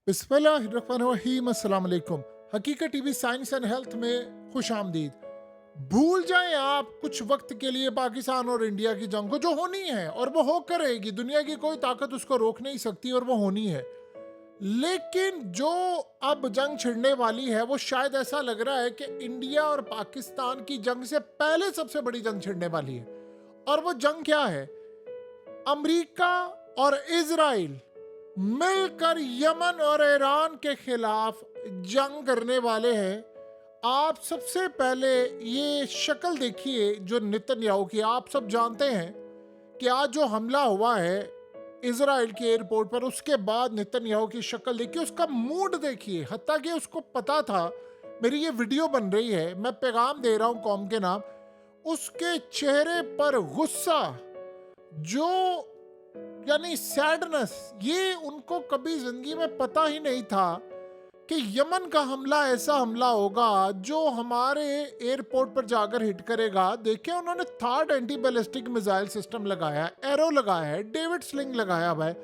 बिस्मिल्लाहिर्रहमानिर्रहीम, अस्सलाम वालेकुम। हकीकत टीवी साइंस एंड हेल्थ में खुश आमदीद। भूल जाएं आप कुछ वक्त के लिए पाकिस्तान और इंडिया की जंग को, जो होनी है और वो होकर रहेगी। दुनिया की कोई ताकत उसको रोक नहीं सकती और वो होनी है। लेकिन जो अब जंग छिड़ने वाली है वो शायद ऐसा लग रहा है कि इंडिया और पाकिस्तान की जंग से पहले सबसे बड़ी जंग छिड़ने वाली है। और वो जंग क्या है? अमेरिका और इजराइल मिलकर यमन और ईरान के खिलाफ जंग करने वाले हैं। आप सबसे पहले ये शक्ल देखिए जो नेतन्याहू की। आप सब जानते हैं कि आज जो हमला हुआ है इजराइल के एयरपोर्ट पर, उसके बाद नेतन्याहू की शक्ल देखिए, उसका मूड देखिए। हत्ता कि उसको पता था मेरी ये वीडियो बन रही है, मैं पैगाम दे रहा हूं कौम के नाम। उसके चेहरे पर गुस्सा, जो यानी सैडनेस, ये उनको कभी जिंदगी में पता ही नहीं था कि यमन का हमला ऐसा हमला होगा जो हमारे एयरपोर्ट पर जाकर हिट करेगा। देखिए, उन्होंने third anti ballistic missile system लगाया, एरो लगाया है, डेविड स्लिंग लगाया हुआ है,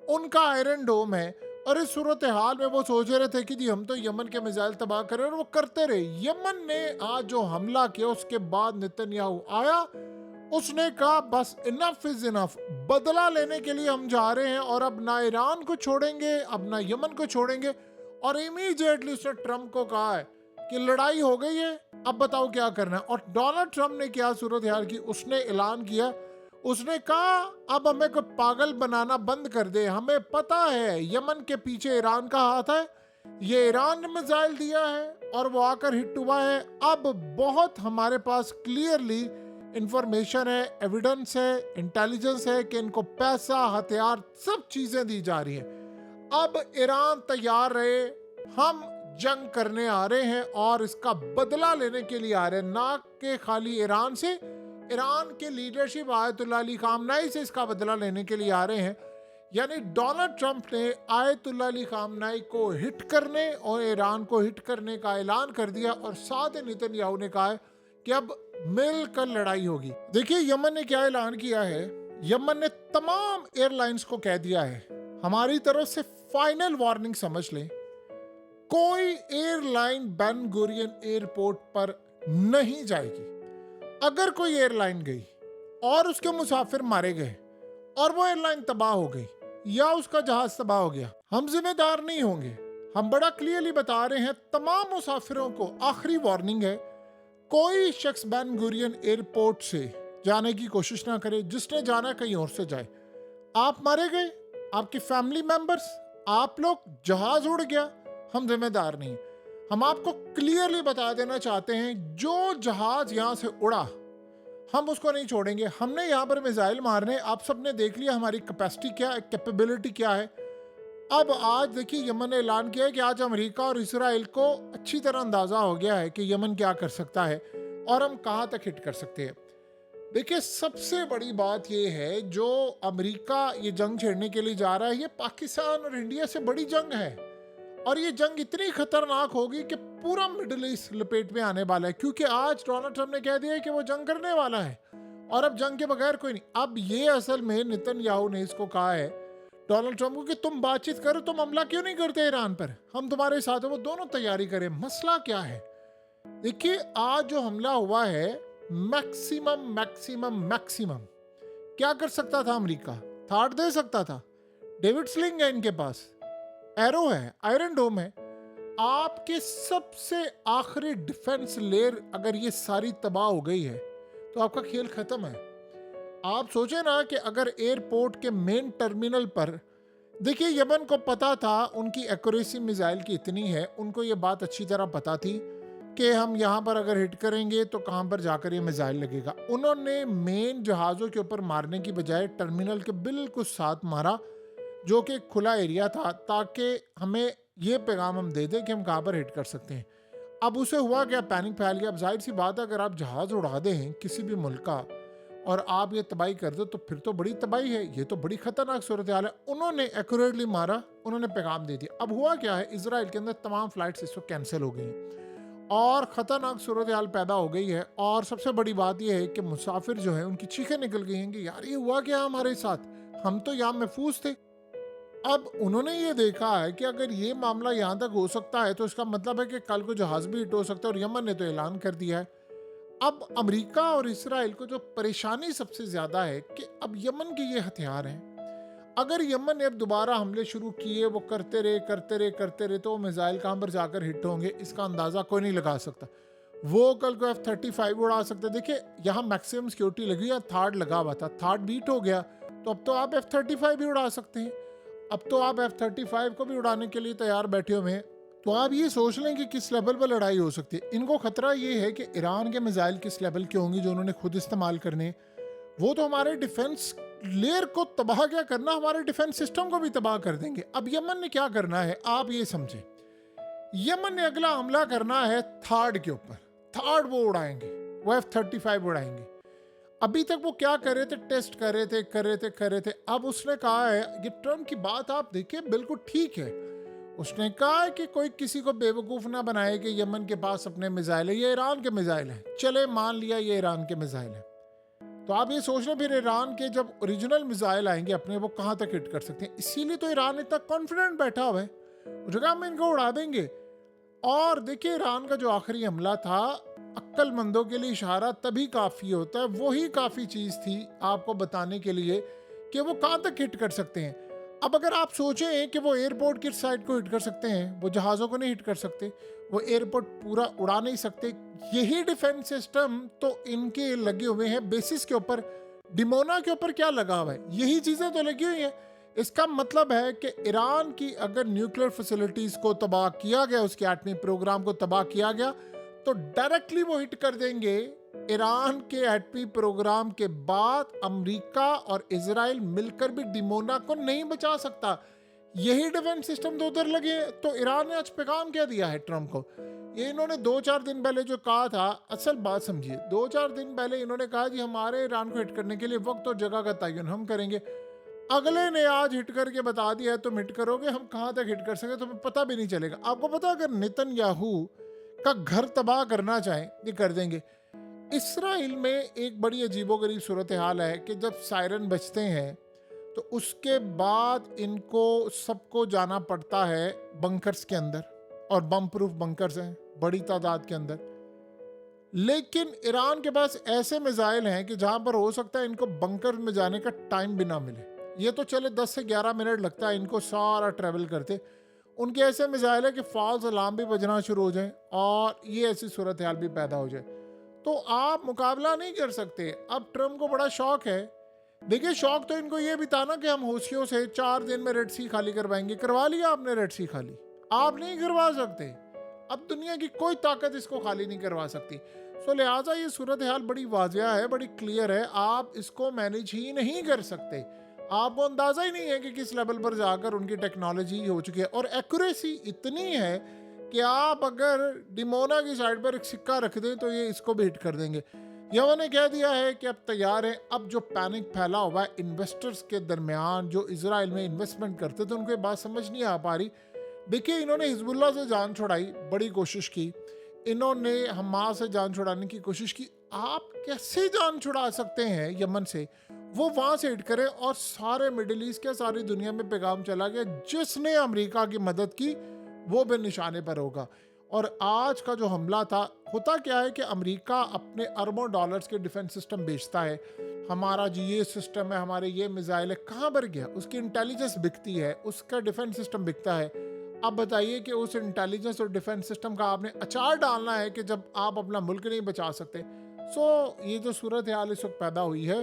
उनका आयरन डोम है। और इस सूरत हाल में वो सोच रहे थे कि जी हम तो यमन के मिसाइल तबाह करें, और वो करते रहे। यमन ने आज जो हमला किया उसके बाद नेतन्याहू आया, उसने कहा बस इनफ इज इनफ, बदला लेने के लिए हम जा रहे हैं और अब ना ईरान को छोड़ेंगे, अब ना यमन को छोड़ेंगे। और इमीडिएटली उसने ट्रम्प को कहा है कि लड़ाई हो गई है, अब बताओ क्या करना है। और डोनाल्ड ट्रम्प ने क्या सूरत हाल की, उसने ऐलान किया, उसने कहा अब हमें कोई पागल बनाना बंद कर दे, हमें पता है यमन के पीछे ईरान का हाथ है, ये ईरान ने मिसाइल दिया है और वो आकर हिट हुआ है। अब बहुत हमारे पास क्लियरली इंफॉर्मेशन है, एविडेंस है, इंटेलिजेंस है कि इनको पैसा, हथियार, सब चीजें दी जा रही हैं। अब ईरान तैयार रहे, हम जंग करने आ रहे हैं और इसका बदला लेने के लिए आ रहे हैं, ना कि खाली ईरान से, ईरान के लीडरशिप आयतुल्लाह अली खामनाई से इसका बदला लेने के लिए आ रहे हैं। यानी डोनाल्ड ट्रंप ने आयतुल्लाह अली खामनाई को हिट करने और ईरान को हिट करने का ऐलान कर दिया, और साथ ही नेतन्याहू ने कहा है कि अब मिलकर लड़ाई होगी। देखिए, यमन ने क्या ऐलान किया है। यमन ने तमाम एयरलाइंस को कह दिया है, हमारी तरफ से फाइनल वार्निंग समझ लें, कोई एयरलाइन बेन गुरियन एयरपोर्ट पर नहीं जाएगी। अगर कोई एयरलाइन गई और उसके मुसाफिर मारे गए और वो एयरलाइन तबाह हो गई या उसका जहाज तबाह हो गया, हम जिम्मेदार नहीं होंगे। हम बड़ा क्लियरली बता रहे हैं तमाम मुसाफिरों को, आखिरी वार्निंग है, कोई शख्स बेन गुरियन एयरपोर्ट से जाने की कोशिश ना करे। जिसने जाना कहीं और से जाए। आप मारे गए, आपकी फैमिली मेंबर्स, आप लोग, जहाज उड़ गया, हम जिम्मेदार नहीं। हम आपको क्लियरली बता देना चाहते हैं, जो जहाज यहां से उड़ा हम उसको नहीं छोड़ेंगे। हमने यहाँ पर मिसाइल मारने, आप सबने देख लिया हमारी कैपेसिटी क्या है, कैपेबिलिटी क्या है। अब आज देखिए, यमन ने ऐलान किया है कि आज अमेरिका और इसराइल को अच्छी तरह अंदाजा हो गया है कि यमन क्या कर सकता है और हम कहां तक हिट कर सकते हैं। देखिए, सबसे बड़ी बात यह है, जो अमेरिका ये जंग छेड़ने के लिए जा रहा है, ये पाकिस्तान और इंडिया से बड़ी जंग है। और ये जंग इतनी खतरनाक होगी कि पूरा मिडिल ईस्ट लपेट में आने वाला है, क्योंकि आज डोनाल्ड ट्रंप ने कह दिया है कि वो जंग करने वाला है और अब जंग के बगैर कोई नहीं। अब ये असल में नेतन्याहू ने इसको कहा है डोनाल्ड ट्रंप को कि तुम बातचीत करो, तुम हमला क्यों नहीं करते ईरान पर, हम तुम्हारे साथ हैं, वो दोनों तैयारी करें। मसला क्या है? देखिए, आज जो हमला हुआ है, मैक्सिमम मैक्सिमम मैक्सिमम क्या कर सकता था अमेरिका? थाट दे सकता था। डेविड स्लिंग है इनके पास, एरो है, आयरन डोम है। आपके सबसे आखिरी डिफेंस लेयर अगर ये सारी तबाह हो गई है तो आपका खेल खत्म है। आप सोचे ना कि अगर एयरपोर्ट के मेन टर्मिनल पर, देखिए यमन को पता था उनकी एक्यूरेसी मिसाइल की इतनी है, उनको ये बात अच्छी तरह पता थी कि हम यहाँ पर अगर हिट करेंगे तो कहाँ पर जाकर ये मिसाइल लगेगा। उन्होंने मेन जहाज़ों के ऊपर मारने की बजाय टर्मिनल के बिल्कुल साथ मारा, जो कि खुला एरिया था, ताकि हमें ये पैगाम हम दे दें कि हम कहाँ पर हिट कर सकते हैं। अब उसे हुआ क्या, पैनिक फैल गया। अब जाहिर सी बात है, अगर आप जहाज़ उड़ा दें किसी भी मुल्क का और आप ये तबाही कर दो तो फिर तो बड़ी तबाही है, ये तो बड़ी खतरनाक सूरत हाल है। उन्होंने एक्यूरेटली मारा, उन्होंने पैगाम दे दिया। अब हुआ क्या है, इजराइल के अंदर तमाम फ्लाइट्स इस वक्त कैंसिल हो गई हैं और ख़तरनाक सूरत हाल पैदा हो गई है। और सबसे बड़ी बात यह है कि मुसाफिर जो है उनकी चीखें निकल गई हैं कि यार ये हुआ क्या हमारे साथ, हम तो यहाँ महफूज थे। अब उन्होंने ये देखा है कि अगर ये मामला यहाँ तक हो सकता है तो इसका मतलब है कि कल को जहाज भी हिट हो सकता है, और यमन ने तो ऐलान कर दिया है। अब अमेरिका और इसराइल को जो परेशानी सबसे ज़्यादा है कि अब यमन के ये हथियार हैं, अगर यमन ने अब दोबारा हमले शुरू किए, वो करते रहे तो वो मिसाइल कहाँ पर जाकर हिट होंगे इसका अंदाज़ा कोई नहीं लगा सकता। वो कल को F-35 उड़ा सकते। देखिए यहाँ मैक्सिमम सिक्योरिटी लगी है, थार्ड लगा हुआ था, थार्ड बीट हो गया, तो अब तो आप F-35 भी उड़ा सकते हैं। अब तो आप F-35 को भी उड़ाने के लिए तैयार बैठे हुए हैं। तो आप ये सोच लें कि किस लेवल पर लड़ाई हो सकती है। इनको खतरा ये है कि ईरान के मिसाइल किस लेवल के होंगे जो उन्होंने खुद इस्तेमाल करने हैं। वो तो हमारे डिफेंस लेयर को तबाह क्या करना, हमारे डिफेंस सिस्टम को भी तबाह कर देंगे। अब यमन ने क्या करना है आप ये समझें, यमन ने अगला हमला करना है थार्ड के ऊपर। थार्ड वो उड़ाएंगे, वो F-35 उड़ाएंगे। अभी तक वो क्या कर रहे थे, टेस्ट कर रहे थे। अब उसने कहा है, ये ट्रम्प की बात आप देखिए बिल्कुल ठीक है, उसने कहा है कि कोई किसी को बेवकूफ़ ना बनाए कि यमन के पास अपने मिसाइल है, ये ईरान के मिसाइल है। चले मान लिया ये ईरान के मिसाइल है, तो आप ये सोच लें फिर ईरान के जब ओरिजिनल मिसाइल आएंगे अपने, वो कहाँ तक हिट कर सकते हैं। इसीलिए तो ईरान इतना कॉन्फिडेंट बैठा हुआ है, जगह हम इनको उड़ा देंगे। और देखिए ईरान का जो आखिरी हमला था, अक्लमंदों के लिए इशारा तभी काफ़ी होता है, वही काफ़ी चीज़ थी आपको बताने के लिए कि वो कहाँ तक हिट कर सकते हैं। अब अगर आप सोचें कि वो एयरपोर्ट किस साइड को हिट कर सकते हैं, वो जहाज़ों को नहीं हिट कर सकते, वो एयरपोर्ट पूरा उड़ा नहीं सकते। यही डिफेंस सिस्टम तो इनके लगे हुए हैं बेसिस के ऊपर, डिमोना के ऊपर क्या लगा हुआ है, यही चीज़ें तो लगी हुई हैं। इसका मतलब है कि ईरान की अगर न्यूक्लियर फैसिलिटीज़ को तबाह किया गया, उसके एटमी प्रोग्राम को तबाह किया गया, तो डायरेक्टली वो हिट कर देंगे ईरान के एटमी प्रोग्राम के बाद। अमेरिका और इजराइल मिलकर भी डिमोना को नहीं बचा सकता। यही डिफेंस सिस्टम तो उधर लगे। तो ईरान ने आज पैगाम क्या दिया है ट्रम्प को, ये इन्होंने 2-4 दिन पहले जो कहा था, असल बात समझिए, 2-4 दिन पहले इन्होंने कहा जी हमारे ईरान को हिट करने के लिए वक्त और जगह का तयन हम करेंगे। अगले ने आज हिट करके बता दिया है तुम हिट करोगे, हम कहाँ तक हिट कर सके तुम्हें पता भी नहीं चलेगा। आपको पता अगर नेतन्याहू का घर तबाह करना चाहें ये कर देंगे। इसराइल में एक बड़ी अजीबोगरीब सूरत हाल है कि जब सायरन बजते हैं तो उसके बाद इनको सबको जाना पड़ता है बंकर्स के अंदर, और बम प्रूफ बंकर्स हैं बड़ी तादाद के अंदर। लेकिन ईरान के पास ऐसे मिसाइल हैं कि जहां पर हो सकता है इनको बंकर में जाने का टाइम भी ना मिले। ये तो चले 10 से 11 मिनट लगता है इनको सारा ट्रैवल करते। उनके ऐसे मिसाइल है कि फॉल्स अलार्म भी बजना शुरू हो जाए और ये ऐसी सूरत हाल भी पैदा हो जाए, तो आप मुकाबला नहीं कर सकते। अब ट्रम्प को बड़ा शौक है। देखिए शौक तो इनको ये भी था ना कि हम होशियों से 4 दिन में रेड सी खाली करवाएंगे। करवा लिया आपने रेड सी खाली, आप नहीं करवा सकते। अब दुनिया की कोई ताकत इसको खाली नहीं करवा सकती। सो लिहाजा ये सूरत हाल बड़ी वाजिया है, बड़ी क्लियर है, आप इसको मैनेज ही नहीं कर सकते। आपको अंदाजा ही नहीं है कि किस लेवल पर जाकर उनकी टेक्नोलॉजी हो चुकी है, और एक्यूरेसी इतनी है कि आप अगर डिमोना की साइड पर एक सिक्का रख दें तो ये इसको भी हिट कर देंगे। यमन ने कह दिया है कि अब तैयार है। अब जो पैनिक फैला हुआ है इन्वेस्टर्स के दरमियान जो इजराइल में इन्वेस्टमेंट करते थे, उनको ये बात समझ नहीं आ पा रही। देखिए इन्होंने हिजबुल्लाह से जान छुड़ाई, बड़ी कोशिश की, इन्होंने हमास से जान छुड़ाने की कोशिश की। आप कैसे जान छुड़ा सकते हैं यमन से, वो वहाँ से हिट करें, और सारे मिडिल ईस्ट के सारी दुनिया में पैगाम चला गया जिसने अमेरिका की मदद की वो भी निशाने पर होगा। और आज का जो हमला था, होता क्या है कि अमेरिका अपने अरबों डॉलर्स के डिफेंस सिस्टम बेचता है। हमारा जी ये सिस्टम है, हमारे ये मिसाइल है, कहाँ पर गया? उसकी इंटेलिजेंस बिकती है, उसका डिफेंस सिस्टम बिकता है। अब बताइए कि उस इंटेलिजेंस और डिफेंस सिस्टम का आपने अचार डालना है कि जब आप अपना मुल्क नहीं बचा सकते। सो ये जो सूरत हाल इस वक्त पैदा हुई है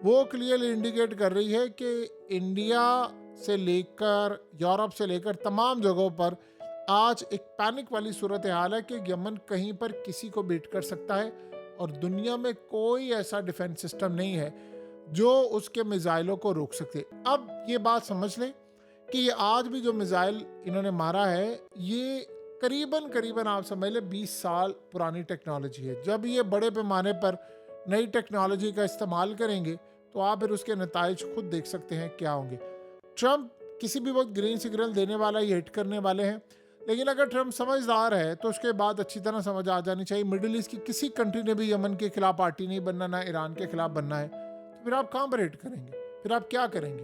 वो क्लियरली इंडिकेट कर रही है कि इंडिया से लेकर यूरोप से लेकर तमाम जगहों पर आज एक पैनिक वाली सूरत हाल है कि यमन कहीं पर किसी को बीट कर सकता है, और दुनिया में कोई ऐसा डिफेंस सिस्टम नहीं है जो उसके मिसाइलों को रोक सके। अब ये बात समझ लें कि ये आज भी जो मिसाइल इन्होंने मारा है ये करीबन आप समझ लें 20 साल पुरानी टेक्नोलॉजी है। जब ये बड़े पैमाने पर नई टेक्नोलॉजी का इस्तेमाल करेंगे तो आप फिर उसके नताइज खुद देख सकते हैं क्या होंगे। ट्रम्प किसी भी वक्त ग्रीन सिग्नल देने वाला, ये हिट करने वाले हैं, लेकिन अगर ट्रम्प समझदार है तो उसके बाद अच्छी तरह समझ आ जानी चाहिए मिडिल ईस्ट की किसी कंट्री ने भी यमन के खिलाफ पार्टी नहीं बनना, ना ईरान के खिलाफ बनना है, तो फिर आप कहाँ पर हिट करेंगे, फिर आप क्या करेंगे?